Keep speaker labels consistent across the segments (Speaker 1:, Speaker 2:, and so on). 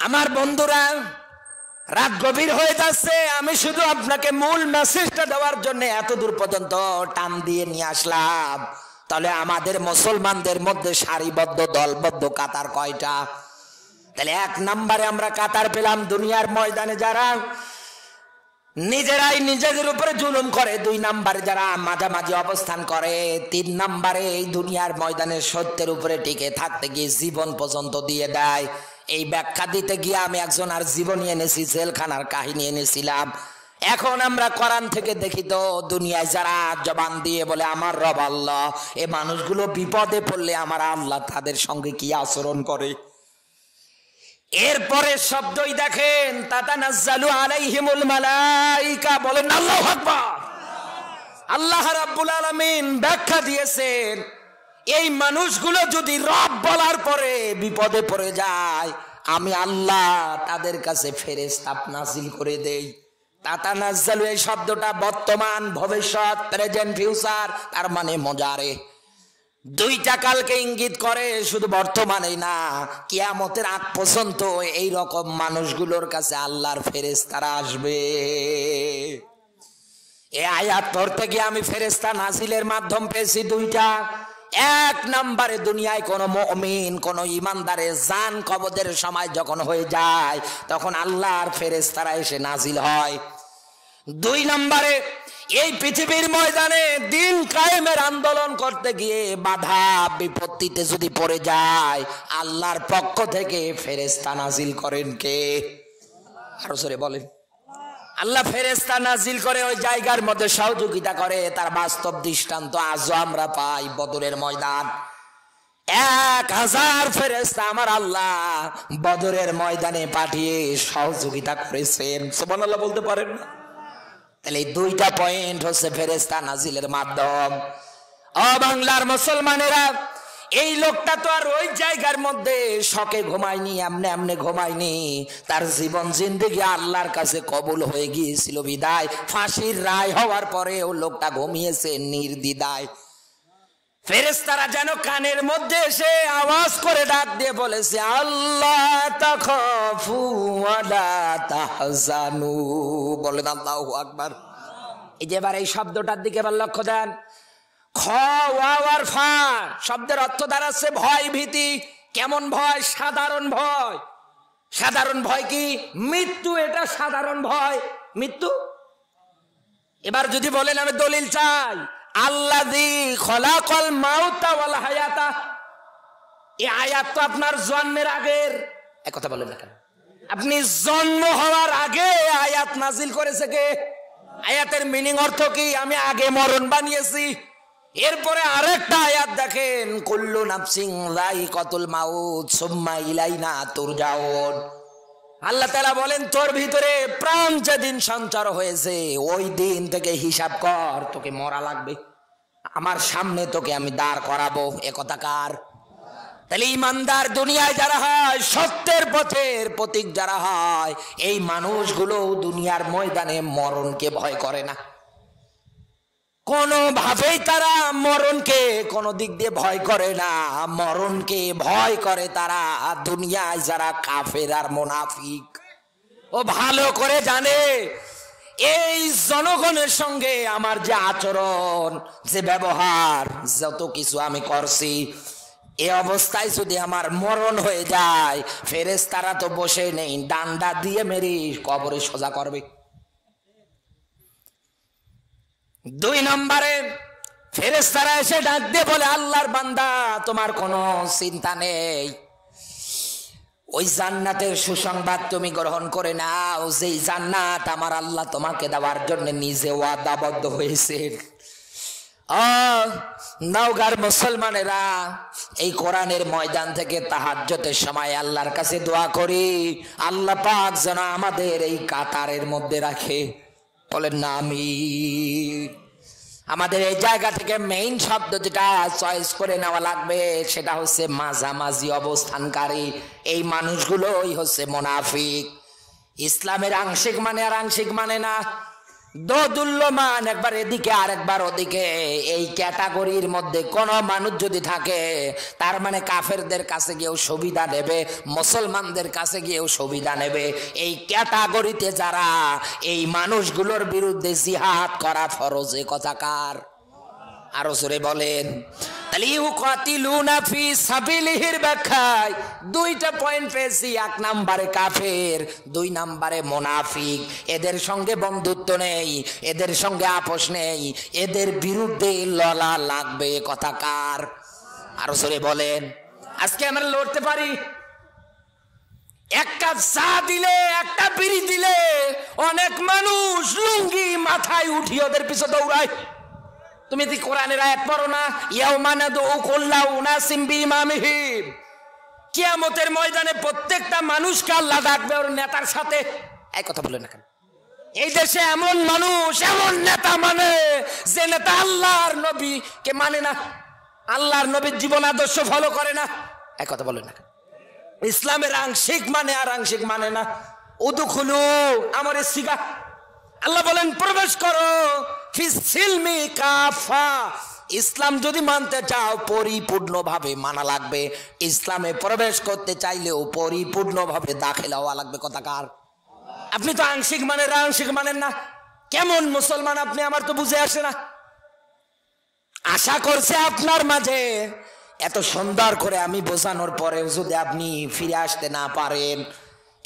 Speaker 1: আমার বন্ধুরা, রাত গভীর হয়ে যাচ্ছে, আমি শুধু আপনাকে মূল মেসেজটা দেওয়ার জন্য এত দূর পর্যন্ত টান দিয়ে নিয়ে আসলাম। তাহলে আমাদের মুসলমানদের মধ্যে সারিবদ্ধ দলবদ্ধ কাতার কয়টা? তাহলে এক নম্বরে আমরা কাতার পেলাম দুনিয়ার ময়দানে যারা নিজেরাই নিজেদের উপরে জুলুম করে, দুই নম্বরে যারা মাঝামাঝি অবস্থান করে, তিন নম্বরে এই দুনিয়ার ময়দানে সত্যের উপরে টিকে থাকতে গিয়ে জীবন পর্যন্ত দিয়ে দেয়। এই ব্যাখ্যা দিতে গিয়ে আমি একজন আর জীবনী এনেছি, জেলখানার কাহিনী এনেছিলাম। এখন আমরা কোরআন থেকে দেখি তো দুনিয়ায় যারা জবান দিয়ে বলে আমার রব আল্লাহ, এই মানুষগুলো বিপদে পড়লে আমার আল্লাহ তাদের সঙ্গে কি আচরণ করে। এরপরে শব্দই দেখেন, তাতানাজ্জালু আলাইহিমুল মালাইকা, বলেন আল্লাহু আকবার। আল্লাহ রাব্বুল আলামিন ব্যাখ্যা দিয়েছেন, এই মানুষগুলো যদি রব বলার পরে বিপদে পড়ে যায়, আমি আল্লাহ তাদের কাছে ফেরেশতা নাযিল করে দেই। তাতানাজ্জালু এই শব্দটা বর্তমান, ভবিষ্যৎ, প্রেজেন্ট, ফিউচার, তার মানে মজারে দুইটা কালকে ইঙ্গিত করে, শুধু বর্তমানেই না, কিয়ামতের আগ পর্যন্ত এই রকম মানুষগুলোর কাছে আল্লাহর ফেরেশতারা আসবে। এই আয়াত পড়তে গিয়ে আমি ফেরেশতা নাজিলের মাধ্যম পেয়েছি দুইটা। এক নম্বরে দুনিয়ায় কোন মুমিন, কোন ইমানদারের জান কবজের সময় যখন হয়ে যায়, তখন আল্লাহর ফেরেশতারা এসে নাজিল হয়। দুই নম্বরে এই পৃথিবীর ময়দানে দিন কায়েমের আন্দোলন করতে গিয়ে বাধা বিপত্তিতে যদি পড়ে যায়, আল্লাহর পক্ষ থেকে ফেরেশতা নাজিল করেন কে? আরো জোরে বলেন। আল্লাহ ফেরেশতা নাজিল করে ওই জায়গার মধ্যে সহযোগিতা করে। তার বাস্তব দৃষ্টান্ত আজও আমরা পাই বদরের ময়দান। 1000 ফেরেশতা আমার আল্লাহ বদরের ময়দানে পাঠিয়ে সহযোগিতা করেছেন। সুবহানাল্লাহ বলতে পারেন না? তাহলে এই দুইটা পয়েন্ট হচ্ছে ফেরেশতা নাজিলের মাধ্যম। ও বাংলার মুসলমানেরা, এই লোকটা তো আর ওই জায়গার মধ্যে শকে ঘুমায়নি, এমনে এমনে ঘুমায়নি। তার জীবন জিন্দেগি আল্লাহর কাছে কবুল হয়ে গিয়েছিল বিদায় ফাঁসির রায় হওয়ার পরে ও লোকটা ঘুমিয়েছে নির্দ্বিধায়। ফেরেশতারা যেন কানের মধ্যে এসে আওয়াজ করে ডাক দিয়ে বলেছে, আল্লাহ তাখাফু ওয়ালা তাহজানু। বলেন আল্লাহু আকবার। এই যে এবার এই শব্দটার দিকে এবার লক্ষ্য দেন। খ ওয়ার ফা শব্দের অর্থ দাঁড়াচ্ছে ভয়, ভীতি। কেমন ভয়? সাধারণ ভয়। সাধারণ ভয় কি? মৃত্যু। এটা সাধারণ ভয়, মৃত্যু। এবার যদি বলেন আমি দলিল চাই, আল্লাযী খলাকাল মাউতা ওয়াল হায়াতা, এই আয়াত তো আপনার জন্মের আগের। এক কথা বলেন না কেন? আপনি জন্ম হওয়ার আগে আয়াত নাজিল করেছে কে? আয়াতের মিনিং অর্থ কি? আমি আগে মরণ বানিয়েছি। এরপরে আরেকটা আয়াত দেখেন, কুল্লু নাফসিন যায়িকাতুল মাউত সুম্মা ইলাইনা তুরজাউন। আল্লাহ তাআলা বলেন, তোর ভিতরে প্রাণ যেদিন সঞ্চার হয়েছে ওই দিন থেকে হিসাব কর, তোকে মরা লাগবে, আমার সামনে তোকে আমি দাঁড় করাবো। একথা কার? তাহলে ইমানদার দুনিয়ায় যারা হয়, সত্যের পথের প্রতীক যারা হয়, এই মানুষগুলো দুনিয়ার ময়দানে মরণকে ভয় করে না। কোনোভাবেই তারা মরণকে কোনো দিক দিয়ে ভয় করে না। মরণকে ভয় করে তারা দুনিয়ায় যারা কাফের আর মুনাফিক। ও ভালো করে জানে এই জনগণের সঙ্গে আমার যে আচরণ, যে ব্যবহার, যত কিছু আমি করছি, এ অবস্থায় যদি আমার মরণ হয়ে যায়, ফেরেশতারা তো বসে নেই, ডান্ডা দিয়ে মেরে কবরে সোজা করবে। দুই নম্বরে ফেরেশতারা এসে ডাক দিয়ে বলে, আল্লাহর বান্দা তোমার কোনো চিন্তা নেই, ওই জান্নাতের সুসংবাদ তুমি গ্রহণ করে নাও, যেই জান্নাত আমার আল্লাহ তোমাকে দেওয়ার জন্য নিজে ওয়াদাবদ্ধ হয়েছেন। নওগাঁর মুসলমানেরা, এই কোরআনের ময়দান থেকে তাহাজ্জুদের সময় আল্লাহর কাছে দোয়া করি, আল্লাহ পাক যেন আমাদের এই কাতারের মধ্যে রাখে। বলেন না আমিন। আমাদের এই জায়গা থেকে মেইন শব্দ যেটা চয়েস করে নেওয়া লাগবে সেটা হচ্ছে মাঝামাঝি অবস্থানকারী। এই মানুষগুলোই হচ্ছে মুনাফিক। ইসলামের আংশিক মানে আর আংশিক মানে না। দোদুল্যমান, একবার এদিকে আরেকবার ওদিকে। এই ক্যাটাগরির মধ্যে কোন মানুষ যদি থাকে, তার মানে কাফেরদের কাছে গিয়েও সুবিধা নেবে, মুসলমানদের কাছে গিয়েও সুবিধা নেবে। এই ক্যাটাগরিতে যারা, এই মানুষগুলোর বিরুদ্ধে জিহাদ করা ফরজ। এ কথা কার? আরো জোরে বলেন। তাহলে ইউকাতিলুনা ফি সাবিলিহির ব্যাখ্যায় দুইটা পয়েন্ট পেয়েছি। এক নম্বরে কাফের, দুই নম্বরে মুনাফিক। এদের সঙ্গে বন্ধুত্ব নেই, এদের সঙ্গে আপোষ নেই, এদের বিরুদ্ধে লড়া লাগবে। কথা কার? আরো জোরে বলেন। আজকে আমরা লড়তে পারি। এক কাপ চা দিলে, একটা বিড়ি দিলে অনেক মানুষ লুঙ্গি মাথায় উঠিয়ে ওদের পিছনে দৌড়ায়। তুমি কি কোরআনের আয়াত পড়ো না? ইয়াউমা নাদউ কুল্লা উনাসিম বিইমামিহিম। কিয়ামতের ময়দানে প্রত্যেকটা মানুষকে আল্লাহ ডাকবে ওর নেতার সাথে। এই কথা বলে না কেন? এই দেশে এমন মানুষ, এমন নেতা মানে, যে নেতা আল্লাহর নবীকে মানে না, আল্লাহর নবীর জীবন আদর্শ ফলো করে না। এই কথা বলে না কেন? ইসলামের আংশিক মানে আর আংশিক মানে না। উদখুলু আমার সিগা, আল্লাহ বলেন প্রবেশ করো ফিসসিলমি কাফা। ইসলাম যদি মানতে চাও পরিপূর্ণভাবে মানা লাগবে। ইসলামে প্রবেশ করতে চাইলেও পরিপূর্ণভাবে দাখিল হওয়া লাগবে। কথা কার? আপনি তো আংশিক মানেন, আংশিক মানেন না। কেমন মুসলমান আপনি? আমার তো বুঝে আসে না। আশা করছে আপনার মাঝে এত সুন্দর করে আমি বোঝানোর পরেও যদি আপনি ফিরে আসতে না পারেন,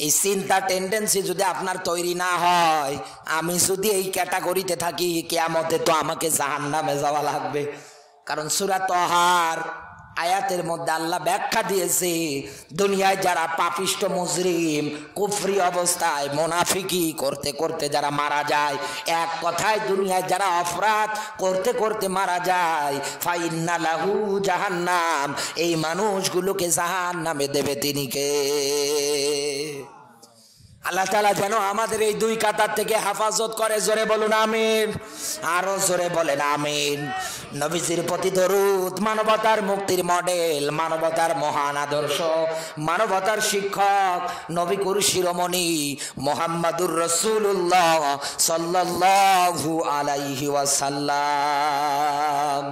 Speaker 1: এই চিন্তা টেন্ডেন্সি যদি আপনার তৈরি না হয়, আমি যদি এই ক্যাটাগরিতে থাকি, কিয়ামতে তো আমাকে জাহান্নামে যাওয়া লাগবে। কারণ সূরা তাহার আয়াতের মধ্যে আল্লাহ ব্যাখ্যা দিয়েছে, দুনিয়ায় যারা পাপিষ্ট মুজরিম, কুফরি অবস্থায় মুনাফিকি করতে করতে যারা মারা যায়, এক কথায় দুনিয়ায় যারা অপরাধ করতে করতে মারা যায়, ফাইন্না লাহু জাহান্নাম, এই মানুষগুলোকে জাহান্নামে দেবে তিনি কে? আল্লাহ তাআলা যেন আমাদের এই দুই কাতার থেকে হেফাজত করে। জোরে বলুন আমিন। আরো জোরে বলেন আমিন। নবীজির প্রতি দরুদ, মানবতার মুক্তির মডেল, মানবতার মহান আদর্শ, মানবতার শিক্ষক, নবী কুরু শিরোমণি মুহাম্মাদুর রাসূলুল্লাহ সাল্লাল্লাহু আলাইহি ওয়াসাল্লাম।